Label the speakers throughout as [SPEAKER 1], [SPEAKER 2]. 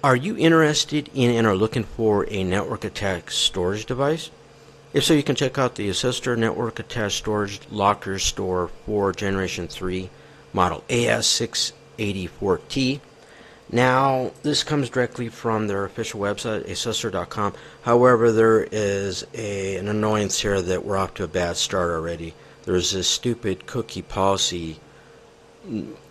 [SPEAKER 1] Are you interested in and are looking for a network attached storage device? If so, you can check out the Asustor network attached storage Lockerstor for Generation 3 model AS6804T. Now, this comes directly from their official website, Asustor.com. However, there is an annoyance here that we're off to a bad start already. There's this stupid cookie policy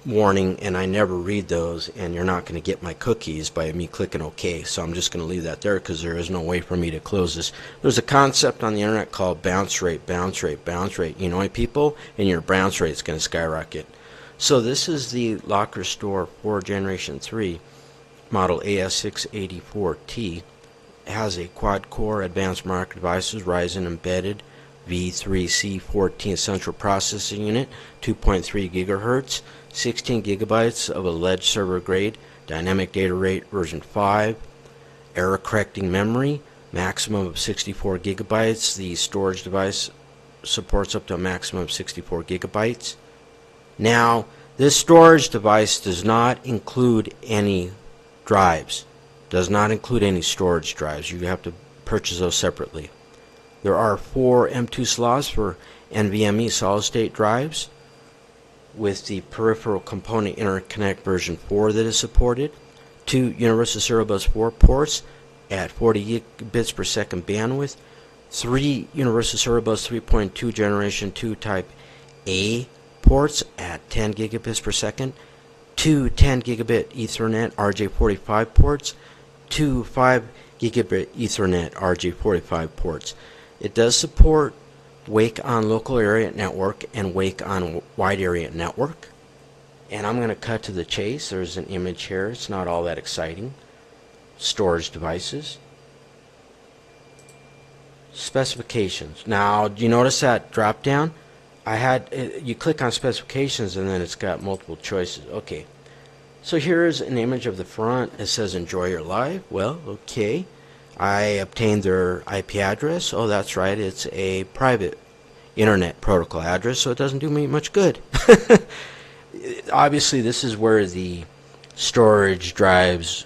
[SPEAKER 1] warning, and I never read those, and you're not going to get my cookies by me clicking OK. So I'm just going to leave that there because there is no way for me to close this. There's a concept on the internet called bounce rate, bounce rate, bounce rate. You know, people, and your bounce rate is going to skyrocket. So this is the Lockerstor for Generation 3 model AS684T. It has a quad-core advanced market devices Ryzen embedded V3C14 central processing unit, 2.3 gigahertz, 16 gigabytes of alleged server grade, dynamic data rate version 5, error correcting memory, maximum of 64 gigabytes. The storage device supports up to a maximum of 64 gigabytes. Now, this storage device does not include any drives, does not include any storage drives. You have to purchase those separately. There are 4 M2 slots for NVMe solid-state drives with the peripheral component interconnect version 4 that is supported, 2 Universal Serial Bus 4 ports at 40 gigabits per second bandwidth, 3 Universal Serial Bus 3.2 Generation 2 Type A ports at 10 gigabits per second, 2 10 gigabit Ethernet RJ45 ports, 2 5 gigabit Ethernet RJ45 ports. It does support Wake on local area network and Wake on wide area network. And I'm going to cut to the chase. There's an image here. It's not all that exciting. Storage devices. Specifications. Now, do you notice that drop down? You click on specifications and then it's got multiple choices. Okay. So here's an image of the front. It says enjoy your life. Well, okay. I obtained their IP address. Oh, that's right. It's a private internet protocol address, so it doesn't do me much good. Obviously, this is where the storage drives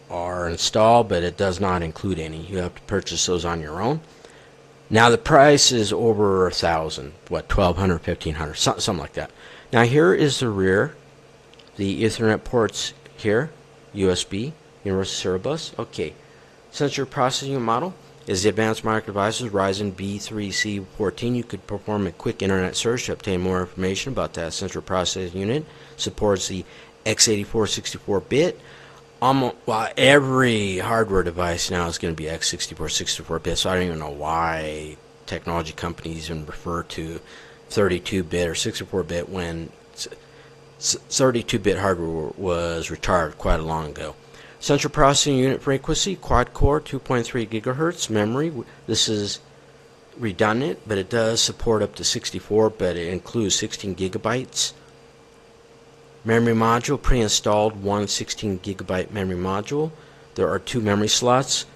[SPEAKER 1] are installed, but it does not include any. You have to purchase those on your own. Now, the price is over $1,000, what, $1,200, $1,500, something like that. Now, here is the rear, the Ethernet ports here, USB, Universal Serial Bus. Okay. Sensor processing model is the advanced market devices Ryzen V3C14. You could perform a quick internet search to obtain more information about that sensor processing unit. Supports the x84 64-bit. Well, every hardware device now is going to be x64 64-bit, so I don't even know why technology companies even refer to 32-bit or 64-bit when 32-bit hardware was retired quite a long ago. Central processing unit frequency, quad-core, 2.3 gigahertz. Memory, this is redundant, but it does support up to 64, but it includes 16 gigabytes. Memory module, pre-installed, one 16 gigabyte memory module. There are 2 memory slots,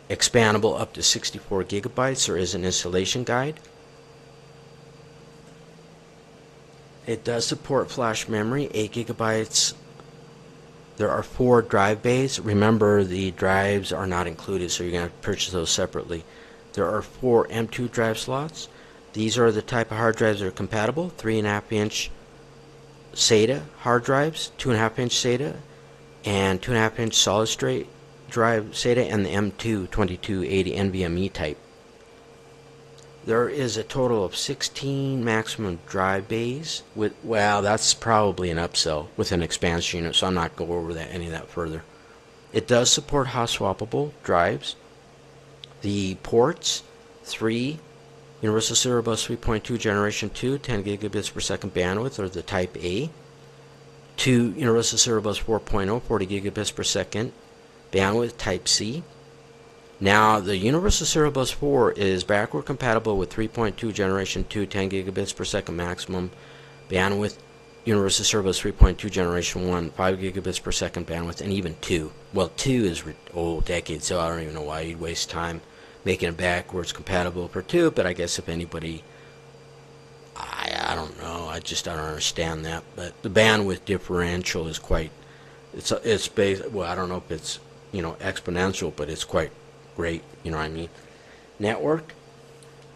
[SPEAKER 1] expandable up to 64 gigabytes. There is an installation guide. It does support flash memory, 8 gigabytes. There are 4 drive bays. Remember, the drives are not included, so you're going to have to purchase those separately. There are 4 M2 drive slots. These are the type of hard drives that are compatible. 3.5-inch SATA hard drives, 2.5-inch SATA, and 2.5-inch solid-state drive SATA, and the M2 2280 NVMe type. There is a total of 16 maximum drive bays. Well, that's probably an upsell with an expansion unit, so I'm not going to go over any of that further. It does support hot swappable drives. The ports, 3 Universal Serial Bus 3.2 Generation 2, 10 gigabits per second bandwidth, or the Type A. 2 Universal Serial Bus 4.0, 40 gigabits per second bandwidth, Type C. Now, the Universal Serial Bus 4 is backward compatible with 3.2 Generation 2, 10 gigabits per second maximum bandwidth, Universal Serial Bus 3.2 Generation 1, 5 gigabits per second bandwidth, and even 2. Well, 2 is old, decades, so I don't even know why you'd waste time making it backwards compatible for 2, but I guess if anybody, I don't know, I just don't understand that. But the bandwidth differential is quite It's based, well, I don't know if it's, exponential, but it's quite great, you know what I mean. Network,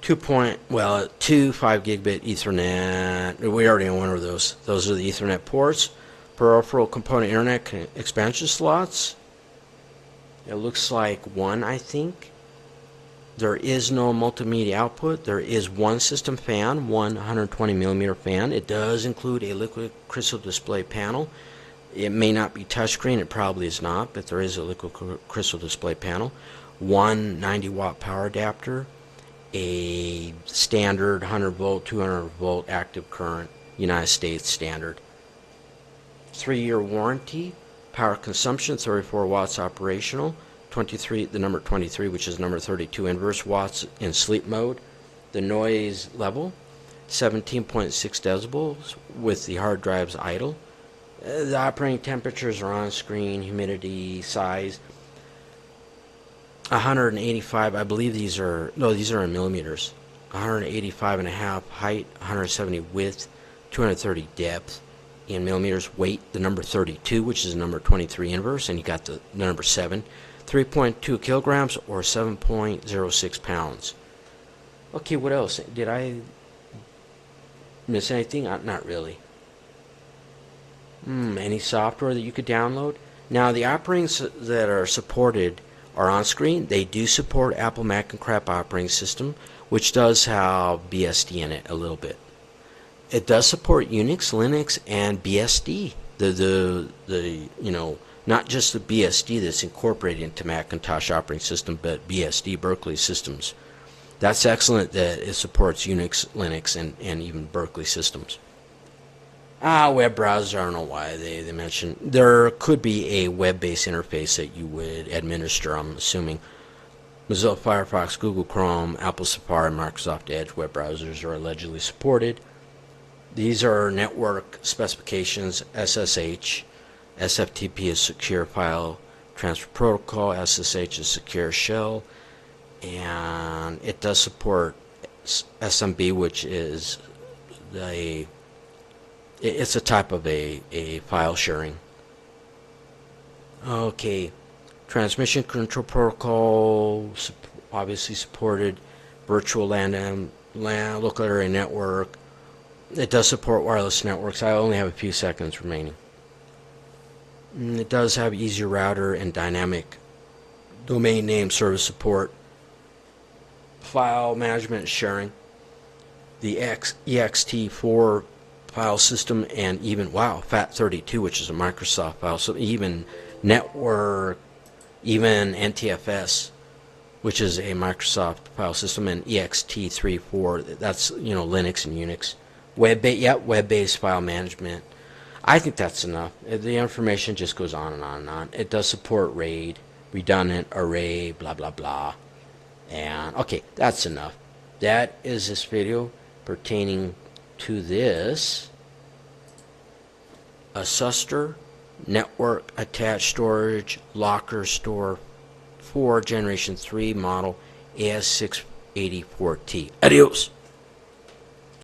[SPEAKER 1] 2 5 gigabit Ethernet. We already know one of those. Those are the Ethernet ports. Peripheral component internet expansion slots. It looks like one, I think. There is no multimedia output. There is one system fan, 120 millimeter fan. It does include a liquid crystal display panel. It may not be touchscreen, it probably is not, but there is a liquid crystal display panel. One 90-watt power adapter, a standard 100 volt, 200 volt active current, United States standard. 3-year warranty, power consumption 34 watts operational, the number 23, which is number 32 inverse watts in sleep mode. The noise level 17.6 decibels with the hard drives idle. The operating temperatures are on screen, humidity, size 185, I believe these are in millimeters. 185.5 height, 170 width, 230 depth in millimeters. Weight, the number 32, which is the number 23 inverse, and you got the number 7. 3.2 kilograms or 7.06 pounds. Okay, what else? Did I miss anything? Not really. Any software that you could download? Now, the operatings that are supported are on screen. They do support Apple Mac and Crap operating system, which does have BSD in it a little bit. It does support Unix, Linux, and BSD. Not just the BSD that's incorporated into Macintosh operating system, but BSD, Berkeley systems. That's excellent that it supports Unix, Linux, and even Berkeley systems. Web browsers, I don't know why they mentioned. There could be a web-based interface that you would administer, I'm assuming. Mozilla Firefox, Google Chrome, Apple Safari, Microsoft Edge web browsers are allegedly supported. These are network specifications, SSH. SFTP is Secure File Transfer Protocol. SSH is Secure Shell. And it does support SMB, which is it's a type of a file sharing. Okay, transmission control protocol obviously supported. Virtual LAN local area network. It does support wireless networks. I only have a few seconds remaining. It does have easy router and dynamic domain name service support. File management sharing. The ext4 file system, and even FAT32, which is a Microsoft file, so even network, even NTFS, which is a Microsoft file system, and ext34, that's Linux and Unix. Web-based file management. I think that's enough. The information just goes on and on and on. It does support RAID, redundant array, blah blah blah. And okay, that's enough. That is this video pertaining to this Asustor network attached storage Lockerstor 4 Generation 3 model AS6804T. Adios.